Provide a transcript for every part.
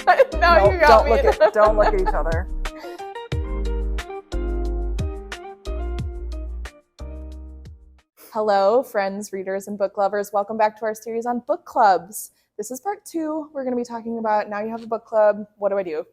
No, Nope, you got me. don't look at each other. Hello, friends, readers, and book lovers. Welcome back to our series on book clubs. This is part 2. We're going to be talking about now you have a book club. What do I do?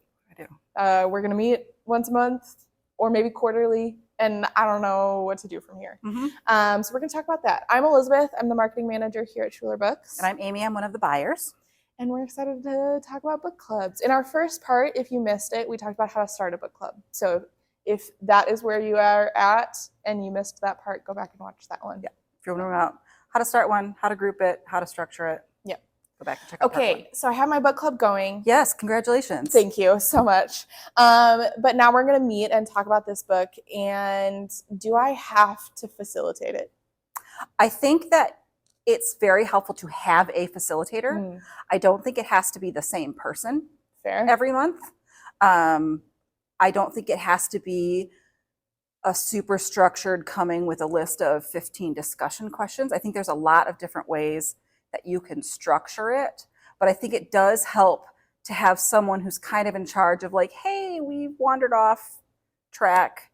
We're going to meet once a month or maybe quarterly, and I don't know what to do from here. So we're going to talk about that. I'm Elizabeth. I'm the marketing manager here at Schuler Books. And I'm Amy. I'm one of the buyers. And we're excited to talk about book clubs. In our first part, if you missed it, we talked about how to start a book club. So if that is where you are at and you missed that part, go back and watch that one. Yeah. If you're wondering about how to start one, how to group it, how to structure it. Yeah. Go back and check out part 1. Okay, so I have my book club going. Yes, congratulations. Thank you so much. But now we're going to meet and talk about this book. And do I have to facilitate it? I think that it's very helpful to have a facilitator. I don't think it has to be the same person every month. I don't think it has to be a super structured coming with a list of 15 discussion questions. I think there's a lot of different ways that you can structure it, but I think it does help to have someone who's kind of in charge of like, hey, we've wandered off track,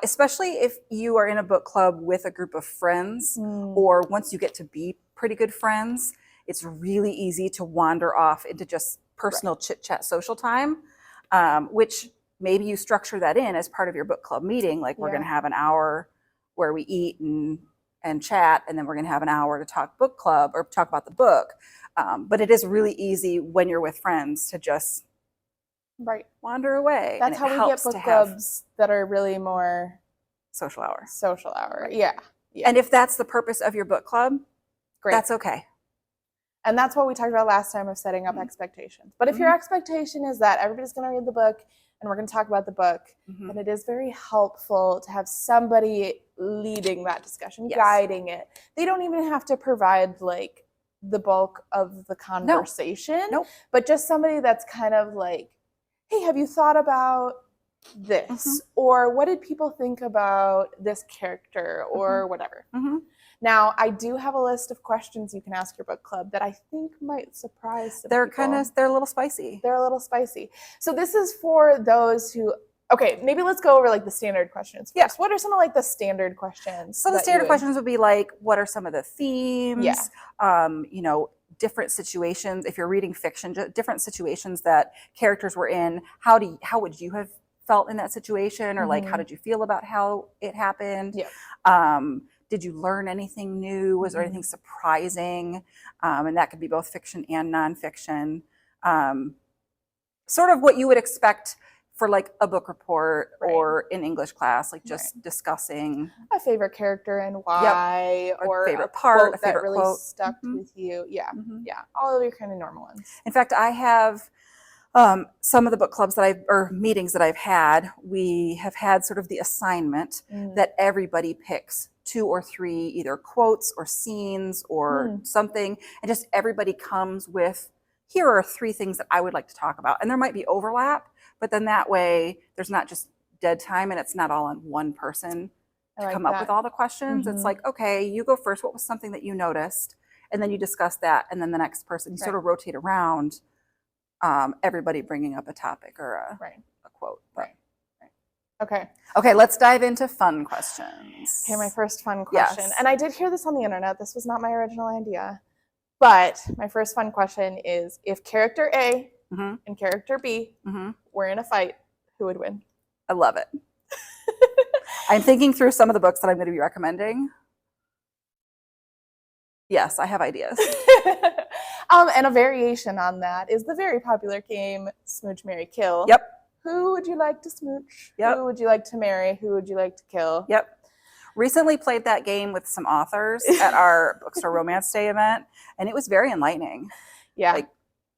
especially if you are in a book club with a group of friends, or once you get to be pretty good friends, it's really easy to wander off into just personal chit-chat social time, which maybe you structure that in as part of your book club meeting. Like we're going to have an hour where we eat and chat, and then we're going to have an hour to talk book club or talk about the book. But it is really easy when you're with friends to just wander away. That's how we get book clubs that are really more social hour. Right. Yeah. And if that's the purpose of your book club, great. That's okay. And that's what we talked about last time of setting up expectations. But if your expectation is that everybody's going to read the book and we're going to talk about the book, then it is very helpful to have somebody leading that discussion, guiding it. They don't even have to provide like the bulk of the conversation, but just somebody that's kind of like, hey, have you thought about this? Or what did people think about this character or whatever? Now, I do have a list of questions you can ask your book club that I think might surprise some people. They're a little spicy. They're a little spicy. So this is for those who, okay, maybe let's go over like the standard questions first. What are some of like the standard questions? So the standard questions would be like, what are some of the themes? You know, different situations. If you're reading fiction, different situations that characters were in, how would you have felt in that situation? Or like, how did you feel about how it happened? Did you learn anything new? Was there anything surprising? And that could be both fiction and nonfiction. Sort of what you would expect for like a book report or in English class, like just discussing a favorite character and why, or a favorite part, a favorite that really quote. stuck with you. All of your kind of normal ones. In fact, I have some of the book clubs or meetings that I've had, we have had sort of the assignment that everybody picks 2 or 3 either quotes or scenes or something, and just everybody comes with, here are 3 things that I would like to talk about. And there might be overlap, but then that way there's not just dead time and it's not all on one person to come up with all the questions. It's like, okay, you go first. What was something that you noticed? And then you discuss that. And then the next person, you sort of rotate around, everybody bringing up a topic or a quote. Okay, let's dive into fun questions. Okay, my first fun question. And I did hear this on the internet. This was not my original idea. But my first fun question is, if character A and character B were in a fight, who would win? I love it. I'm thinking through some of the books that I'm going to be recommending. Yes, I have ideas. And a variation on that is the very popular game Smooch, Marry, Kill. Who would you like to smooch? Who would you like to marry? Who would you like to kill? Recently played that game with some authors at our Bookstore Romance Day event, and it was very enlightening. Like,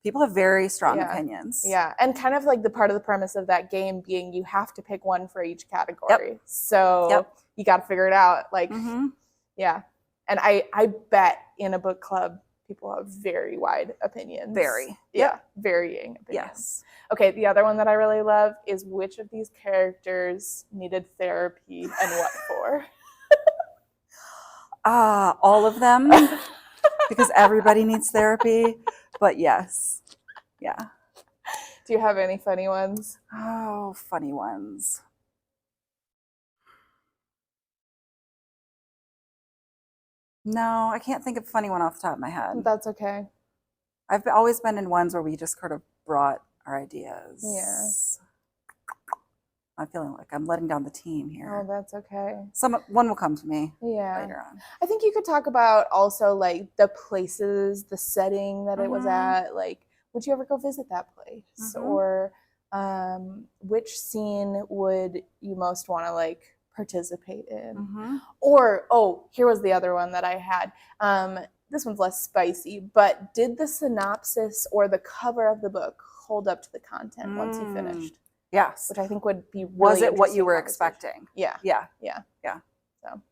people have very strong opinions. And kind of like the part of the premise of that game being you have to pick one for each category. So you got to figure it out. Like, and I bet in a book club, people have very wide opinions. Varying opinions. Okay, the other one that I really love is which of these characters needed therapy and what for? All of them, because everybody needs therapy. But yes, Do you have any funny ones? Oh, funny ones. No, I can't think of a funny one off the top of my head. That's okay. I've always been in ones where we just sort of brought our ideas. Yeah. I'm feeling like I'm letting down the team here. Oh, that's okay. One will come to me yeah. later on. I think you could talk about also like the places, the setting that it was at. Like, would you ever go visit that place? Or which scene would you most want to like participate in? Or, oh, here was the other one that I had. This one's less spicy, but did the synopsis or the cover of the book hold up to the content once you finished? Yes. Which I think would be really Was it what you were expecting? Yeah. Yeah. So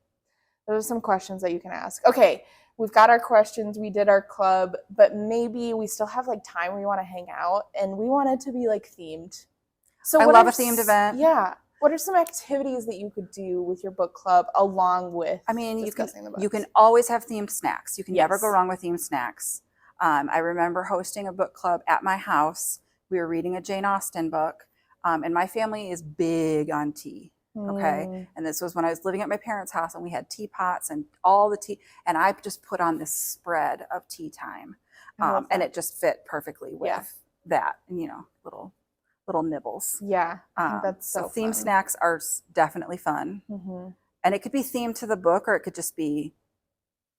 those are some questions that you can ask. Okay, we've got our questions. We did our club, but maybe we still have like time we want to hang out and we want it to be like themed. So I love a themed event. Yeah. What are some activities that you could do with your book club along with discussing the books? You can always have themed snacks. You can never go wrong with themed snacks. I remember hosting a book club at my house. We were reading a Jane Austen book. And my family is big on tea. Okay. And this was when I was living at my parents' house and we had teapots and all the tea. And I just put on this spread of tea time. And it just fit perfectly with that. And, you know, little nibbles. Yeah. That's so themed snacks are definitely fun. And it could be themed to the book or it could just be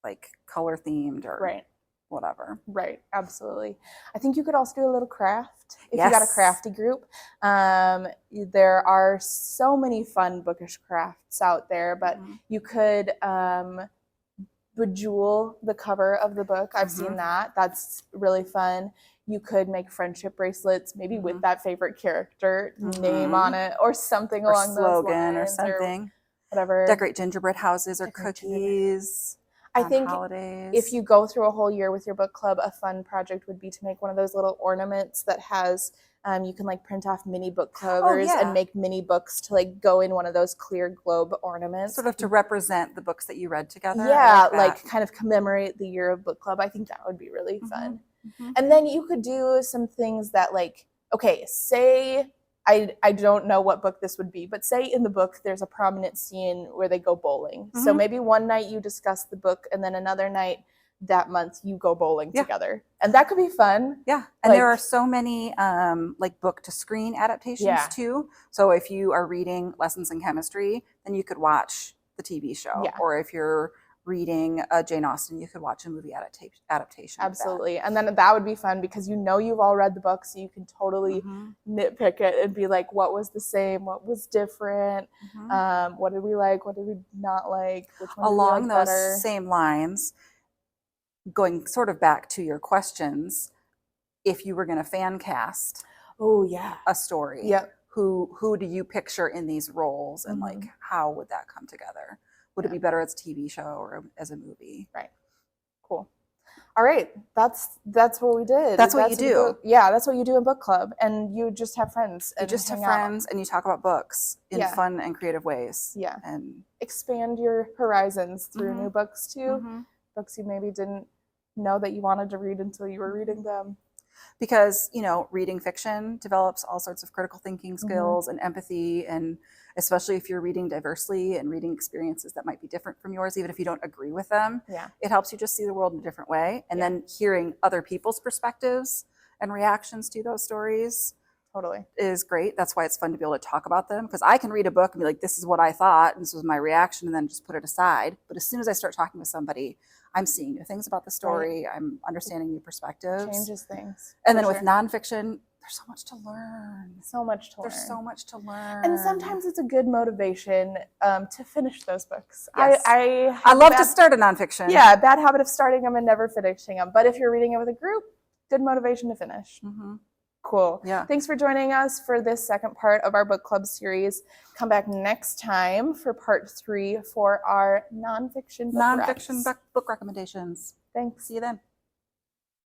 like color themed or whatever. Right. Absolutely. I think you could also do a little craft if you got a crafty group. There are so many fun bookish crafts out there, but you could bejewel the cover of the book. I've seen that. That's really fun. You could make friendship bracelets, maybe with that favorite character name on it or something along those lines. Slogan or something. Or whatever. Decorate gingerbread houses or cookies. I think holidays. If you go through a whole year with your book club, a fun project would be to make one of those little ornaments that has, you can like print off mini book covers and make mini books to like go in one of those clear globe ornaments. Sort of to represent the books that you read together. Yeah, like kind of commemorate the year of book club. I think that would be really fun. And then you could do some things that like, okay, say... I don't know what book this would be, but say in the book there's a prominent scene where they go bowling. So maybe one night you discuss the book and then another night that month you go bowling together. And that could be fun. Yeah. And there are so many like book to screen adaptations too. So if you are reading Lessons in Chemistry, then you could watch the TV show. Or if you're reading Jane Austen, you could watch a movie adaptation. Absolutely. And then that would be fun because you know you've all read the book, so you can totally nitpick it and be like, what was the same? What was different? What did we like? What did we not like? Which one Along did we like those better? Same lines, going sort of back to your questions, if you were going to fan cast a story, who do you picture in these roles and like how would that come together? Would it be better as a TV show or as a movie? Right. Cool. All right. That's what we did. That's what you do. That's what you do in book club. And you just have friends. You just have friends and you talk about books in fun and creative ways. Yeah. And expand your horizons through new books too. Books you maybe didn't know that you wanted to read until you were reading them. Because, you know, reading fiction develops all sorts of critical thinking skills and empathy, and especially if you're reading diversely and reading experiences that might be different from yours, even if you don't agree with them, it helps you just see the world in a different way. And then hearing other people's perspectives and reactions to those stories is great. That's why it's fun to be able to talk about them, because I can read a book and be like, this is what I thought, and this was my reaction, and then just put it aside. But as soon as I start talking with somebody, I'm seeing new things about the story. I'm understanding new perspectives. Changes things. And then with nonfiction, there's so much to learn. So much to learn. There's so much to learn. And sometimes it's a good motivation to finish those books. Yes. I love to start a nonfiction. Yeah, bad habit of starting them and never finishing them. But if you're reading it with a group, good motivation to finish. Cool. Yeah. Thanks for joining us for this second part of our book club series. Come back next time for part 3 for our nonfiction book book recommendations. Thanks. See you then.